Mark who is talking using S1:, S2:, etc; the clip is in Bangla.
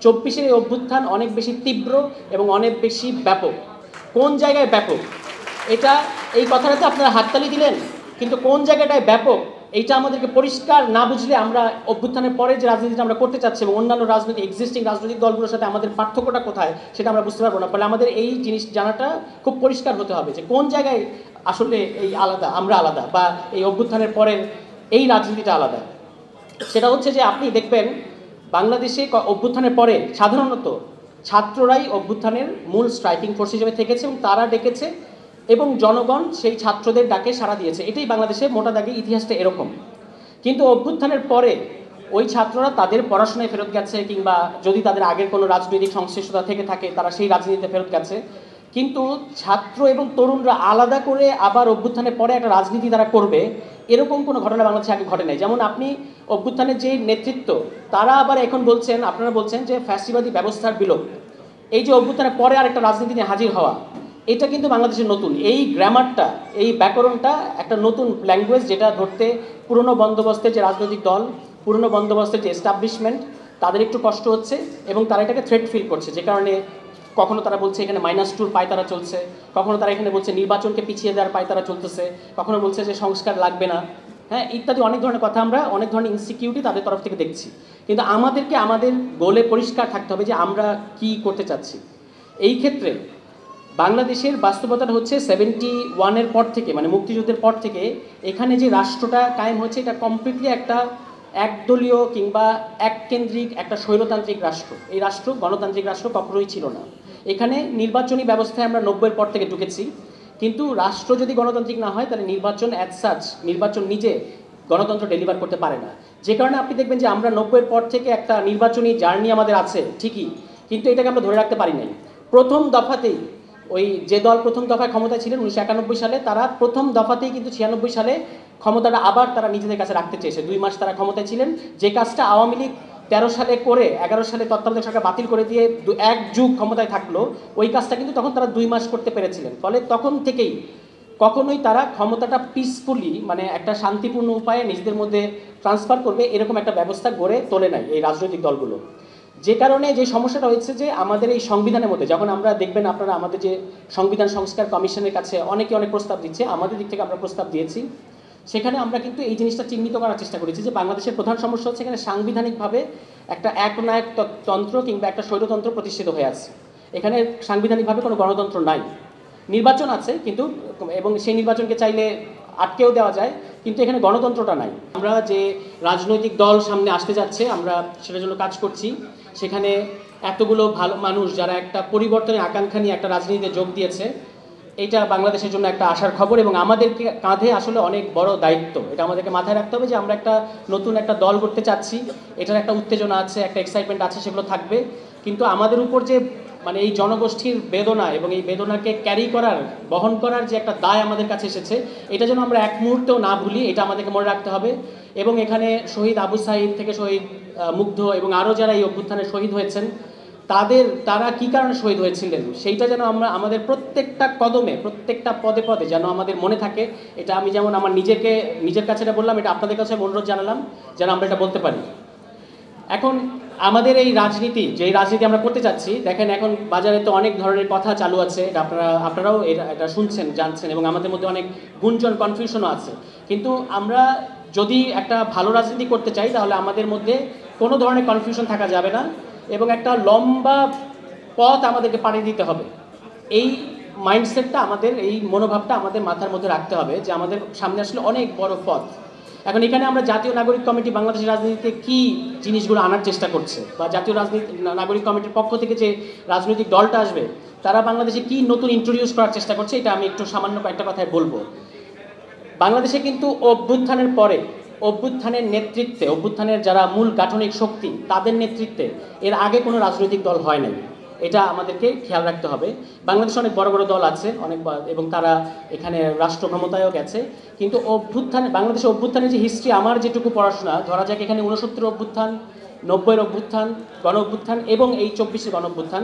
S1: 24-এর এই অভ্যুত্থান অনেক বেশি তীব্র এবং অনেক বেশি ব্যাপক। কোন জায়গায় ব্যাপক এটা এই কথাটাতে আপনারা হাততালি দিলেন, কিন্তু কোন জায়গাটায় ব্যাপক এইটা আমাদেরকে পরিষ্কার না বুঝলে আমরা অভ্যুত্থানের পরে যে রাজনীতিটা আমরা করতে চাচ্ছি এবং অন্যান্য রাজনৈতিক এক্সিস্টিং রাজনৈতিক দলগুলোর সাথে আমাদের পার্থক্যটা কোথায় সেটা আমরা বুঝতে পারবো না। ফলে আমাদের এই জিনিস জানাটা খুব পরিষ্কার হতে হবে যে কোন জায়গায় আসলে এই আলাদা, আমরা আলাদা, বা এই অভ্যুত্থানের পরের এই রাজনীতিটা আলাদা। সেটা হচ্ছে যে আপনি দেখবেন বাংলাদেশে অভ্যুত্থানের পরে সাধারণত ছাত্ররাই অভ্যুত্থানের মূল স্ট্রাইকিং ফোর্স হিসেবে থেকেছে এবং তারা ডেকেছে এবং জনগণ সেই ছাত্রদের ডাকে সাড়া দিয়েছে। এটাই বাংলাদেশের মোটা দাগে ইতিহাসটা এরকম। কিন্তু অভ্যুত্থানের পরে ওই ছাত্ররা তাদের পড়াশোনায় ফেরত গেছে, কিংবা যদি তাদের আগের কোনো রাজনৈতিক সংশ্লিষ্টতা থেকে থাকে তারা সেই রাজনীতিতে ফেরত গেছে। কিন্তু ছাত্র এবং তরুণরা আলাদা করে আবার অভ্যুত্থানের পরে একটা রাজনীতি তারা করবে এরকম কোনো ঘটনা বাংলাদেশে আগে ঘটে নাই। যেমন আপনি অভ্যুত্থানের যে নেতৃত্ব তারা আবার এখন বলছেন, আপনারা বলছেন যে ফ্যাসিবাদী ব্যবস্থার বিলোপ। এই যে অভ্যুত্থানের পরে আর একটা রাজনীতি নিয়ে হাজির হওয়া, এটা কিন্তু বাংলাদেশের নতুন। এই গ্রামারটা, এই ব্যাকরণটা একটা নতুন ল্যাঙ্গুয়েজ, যেটা ধরতে পুরনো বন্দোবস্তের যে রাজনৈতিক দল, পুরনো বন্দোবস্তের যে এস্টাবলিশমেন্ট, তাদের একটু কষ্ট হচ্ছে এবং তারা এটাকে থ্রেট ফিল করছে। যে কারণে কখনো তারা বলছে এখানে -2 পায়তারা চলছে, কখনো তারা এখানে বলছে নির্বাচনকে পিছিয়ে দেওয়ার পায়তারা চলতেছে, কখনো বলছে যে সংস্কার লাগবে না, হ্যাঁ, ইত্যাদি অনেক ধরনের কথা আমরা অনেক ধরনের ইনসিকিউরিটি তাদের তরফ থেকে দেখছি। কিন্তু আমাদেরকে আমাদের গোলে পরিষ্কার থাকতে হবে যে আমরা কি করতে চাচ্ছি। এই ক্ষেত্রে বাংলাদেশের বাস্তবতাটা হচ্ছে 71-এর পর থেকে, মানে মুক্তিযুদ্ধের পর থেকে এখানে যে রাষ্ট্রটা কায়েম হচ্ছে এটা কমপ্লিটলি একটা একদলীয় কিংবা এককেন্দ্রিক একটা স্বৈরতান্ত্রিক রাষ্ট্র। এই রাষ্ট্র গণতান্ত্রিক রাষ্ট্র কখনোই ছিল না। এখানে নির্বাচনী ব্যবস্থায় আমরা 90-এর পর থেকে ঢুকেছি, কিন্তু রাষ্ট্র যদি গণতান্ত্রিক না হয় তাহলে নির্বাচন অ্যাজ সাচ, নির্বাচন নিজে গণতন্ত্র ডেলিভার করতে পারে না। যে কারণে আপনি দেখবেন যে আমরা 90-এর পর থেকে একটা নির্বাচনী জার্নি আমাদের আছে ঠিকই, কিন্তু এটাকে আমরা ধরে রাখতে পারি নাই। প্রথম দফাতেই ওই যে দল প্রথম দফায় ক্ষমতায় ছিলেন 1991 সালে, তারা প্রথম দফাতেই কিন্তু 96 সালে ক্ষমতাটা আবার তারা নিজেদের কাছে রাখতে চেয়েছে। 2 মাস তারা ক্ষমতায় ছিলেন, যে কাজটা আওয়ামী লীগ 13 সালে করে 11 সালে তত্ত্বাবধায়ক সরকার বাতিল করে দিয়ে এক যুগ ক্ষমতায় থাকলো, ওই কাজটা কিন্তু তখন তারা 2 মাস করতে পেরেছিলেন। ফলে তখন থেকেই কখনোই তারা ক্ষমতাটা পিসফুলি, মানে একটা শান্তিপূর্ণ উপায়ে নিজেদের মধ্যে ট্রান্সফার করবে এরকম একটা ব্যবস্থা গড়ে তোলে নাই এই রাজনৈতিক দলগুলো। যে কারণে যে সমস্যাটা হয়েছে যে আমাদের এই সংবিধানের মধ্যে, যখন আমরা দেখবেন আপনারা আমাদের যে সংবিধান সংস্কার কমিশনের কাছে অনেকে অনেক প্রস্তাব দিচ্ছে, আমাদের দিক থেকে আমরা প্রস্তাব দিয়েছি, সেখানে আমরা কিন্তু এই জিনিসটা চিহ্নিত করার চেষ্টা করেছি যে বাংলাদেশের প্রধান সমস্যা হচ্ছে এখানে সাংবিধানিকভাবে একটা একনায়ক তন্ত্র কিংবা একটা স্বৈরতন্ত্র প্রতিষ্ঠিত হয়ে আছে। এখানে সাংবিধানিকভাবে কোনো গণতন্ত্র নাই। নির্বাচন আছে কিন্তু, এবং সেই নির্বাচনকে চাইলে আটকেও দেওয়া যায়, কিন্তু এখানে গণতন্ত্রটা নাই। আমরা যে রাজনৈতিক দল সামনে আসতে যাচ্ছে আমরা সেটার জন্য কাজ করছি। সেখানে এতগুলো ভালো মানুষ যারা একটা পরিবর্তনের আকাঙ্ক্ষা নিয়ে একটা রাজনীতিতে যোগ দিয়েছে, এটা বাংলাদেশের জন্য একটা আশার খবর এবং আমাদের কাঁধে আসলে অনেক বড় দায়িত্ব। এটা আমাদেরকে মাথায় রাখতে হবে যে আমরা একটা নতুন একটা দল করতে চাচ্ছি, এটার একটা উত্তেজনা আছে, একটা এক্সাইটমেন্ট আছে, সেগুলো থাকবে। কিন্তু আমাদের উপর যে মানে এই জনগোষ্ঠীর বেদনা এবং এই বেদনাকে ক্যারি করার, বহন করার যে একটা দায় আমাদের কাছে এসেছে, এটা যেন আমরা এক মুহূর্তেও না ভুলি, এটা আমাদেরকে মনে রাখতে হবে। এবং এখানে শহীদ আবু সাঈদ থেকে শহীদ মুগ্ধ এবং আরও যারা এই অভ্যুত্থানে শহীদ হয়েছেন, তারা কি কারণে শহীদ হয়েছিলেন সেইটা যেন আমরা আমাদের প্রত্যেকটা কদমে, প্রত্যেকটা পদে পদে যেন আমাদের মনে থাকে। এটা আমি যেমন আমার নিজের কাছে এটা বললাম, এটা আপনাদের কাছে অনুরোধ জানালাম যেন আমরা এটা বলতে পারি। এখন আমাদের এই রাজনীতি, যে রাজনীতি আমরা করতে চাচ্ছি, দেখেন এখন বাজারে তো অনেক ধরনের কথা চালু আছে, এটা আপনারাও এটা শুনছেন, জানছেন, এবং আমাদের মধ্যে অনেক গুঞ্জন, কনফিউশনও আছে। কিন্তু আমরা যদি একটা ভালো রাজনীতি করতে চাই তাহলে আমাদের মধ্যে কোনো ধরনের কনফিউশন থাকা যাবে না এবং একটা লম্বা পথ আমাদেরকে পাড়ি দিতে হবে। এই মাইন্ডসেটটা আমাদের, এই মনোভাবটা আমাদের মাথার মধ্যে রাখতে হবে যে আমাদের সামনে আসলে অনেক বড় পথ। এখন এখানে আমরা জাতীয় নাগরিক কমিটি বাংলাদেশের রাজনীতিতে কী জিনিসগুলো আনার চেষ্টা করছে, বা জাতীয় নাগরিক কমিটির পক্ষ থেকে যে রাজনৈতিক দলটা আসবে তারা বাংলাদেশে কী নতুন ইন্ট্রোডিউস করার চেষ্টা করছে, এটা আমি একটু সামান্য কয়েকটা কথায় বলবো। বাংলাদেশে কিন্তু অভ্যুত্থানের পরে, অভ্যুত্থানের নেতৃত্বে, অভ্যুত্থানের যারা মূল গাঠনিক শক্তি তাদের নেতৃত্বে এর আগে কোনো রাজনৈতিক দল হয় নাই, এটা আমাদেরকে খেয়াল রাখতে হবে। বাংলাদেশে অনেক বড় বড় দল আছে অনেক, এবং তারা এখানে রাষ্ট্র ক্ষমতায়ও গেছে, কিন্তু বাংলাদেশের অভ্যুত্থানের যে হিস্ট্রি, আমার যেটুকু পড়াশোনা, ধরা যাক এখানে 69 অভ্যুত্থান, 90-এর অভ্যুত্থান, গণ অভ্যুত্থান এবং এই 24-এর গণ অভ্যুত্থান,